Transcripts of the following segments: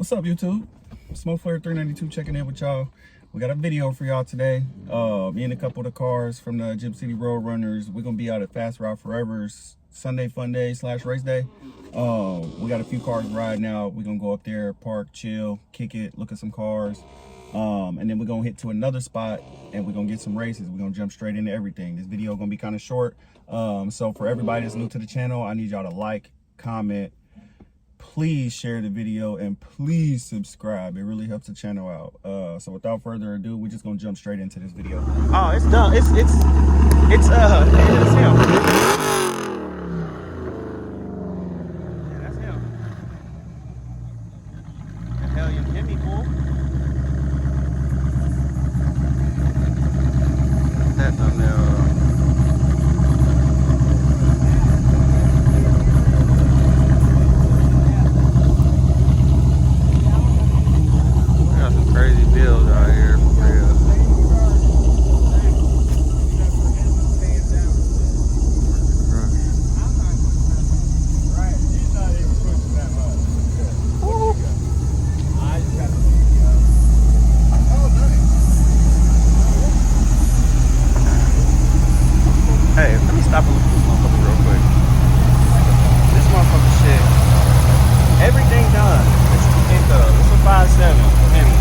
What's up, YouTube? Smoke Flare 392 checking in with y'all. We got a video for y'all today. Me and a couple of the cars from the Gym City Road Runners. We're gonna be out at FR4E's Sunday Funday / race day. We got a few cars riding out. We're gonna go up there, park, chill, kick it, look at some cars. And then we're gonna hit to another spot and we're gonna get some races. We're gonna jump straight into everything. This video gonna be kind of short. So for everybody that's new to the channel, I need y'all to like, comment, please share the video, and please subscribe. It really helps the channel out. So without further ado, we're just gonna jump straight into this video. Oh, it's done. It's him. Yeah, that's him. The hell you hit me, fool. That thumbnail. Hey, let me stop and look at this motherfucker real quick. This motherfucker shit. Everything done. This is think of. This is a 5.7 Hemi.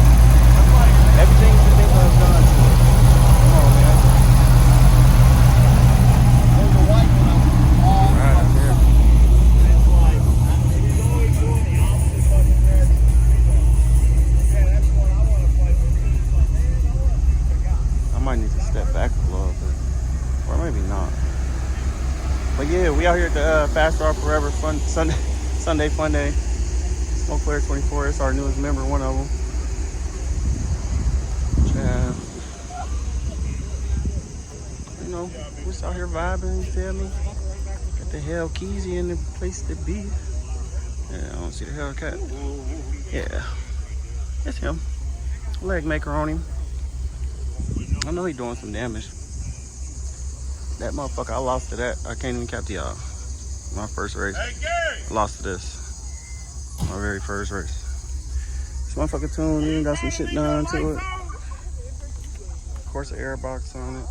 Everything you think of done to it. Come on, man. There's a white one. Right up here. I might need to step back a little bit. Or maybe not. But yeah, we out here at the FR4E Sunday Funday. Smoke Flare 24. It's our newest member, one of them. Yeah. You know, we're just out here vibing, you feel me? Got the Hell Keezy in the place to be. Yeah, I don't see the Hellcat. Yeah. It's him. Leg maker on him. I know he's doing some damage. That motherfucker, I lost to that. I can't even cap to y'all. My first race. Hey, Gary! I lost to this. My very first race. This motherfucker tuned in, got some shit done to it. Of course, the air box on it.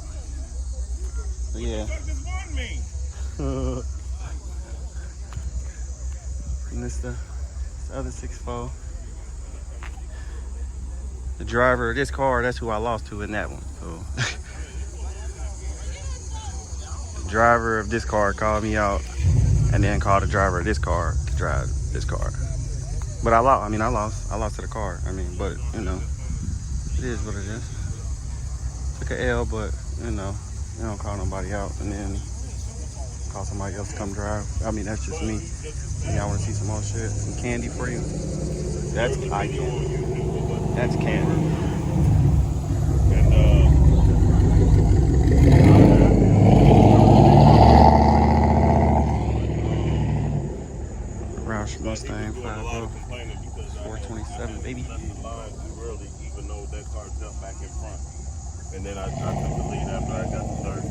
But yeah. And this the other 6.4. The driver of this car, that's who I lost to in that one. So. Driver of this car called me out and then called the driver of this car to drive this car. But I lost to the car. But you know, it is what it is. Took an L, but you know, you don't call nobody out and then call somebody else to come drive. That's just me. Y'all want to see some more shit, some candy for you? That's eye candy. That's candy. Mustang 5.0 427 baby. Really even though that car jumped back in front, and then I took the lead after I got the third.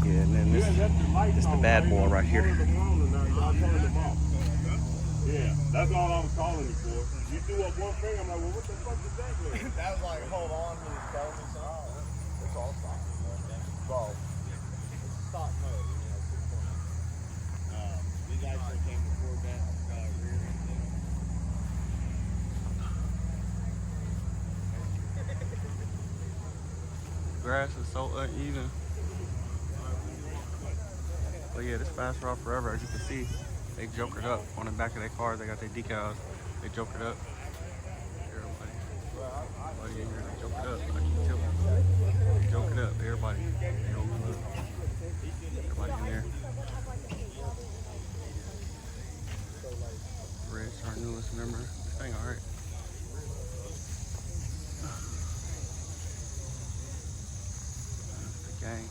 Yeah, and then this is the bad boy right here. Yeah, that's all I was calling you for. You threw up one thing, I'm like, well, what the fuck is that doing? That was like, hold on, he was telling me something. It's all stock. Well, it's stock mode. You guys came before that rear end. Grass is so uneven. But yeah, this FR4E, as you can see, they jokered up on the back of their cars. They got their decals. They jokered up. Everybody in here, they jokered up. I keep telling you. They jokered up. Everybody. They open up. Everybody in there. Rich, our newest member. This thing alright. That's the gang.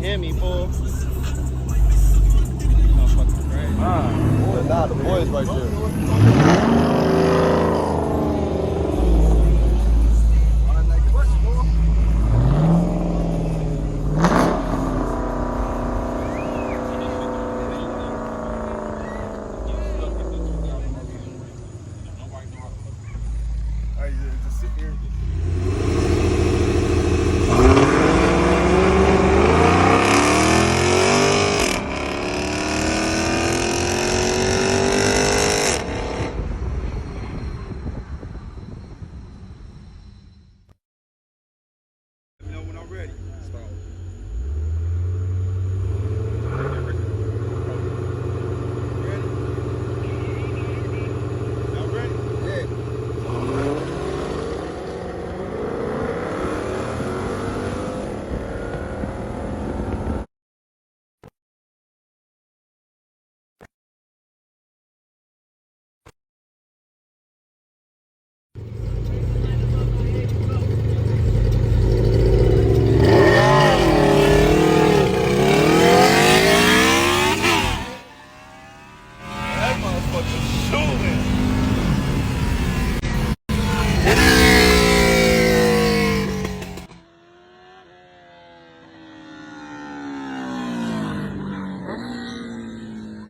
hit me, fool. Motherfucking crazy. Nah, the boys right there.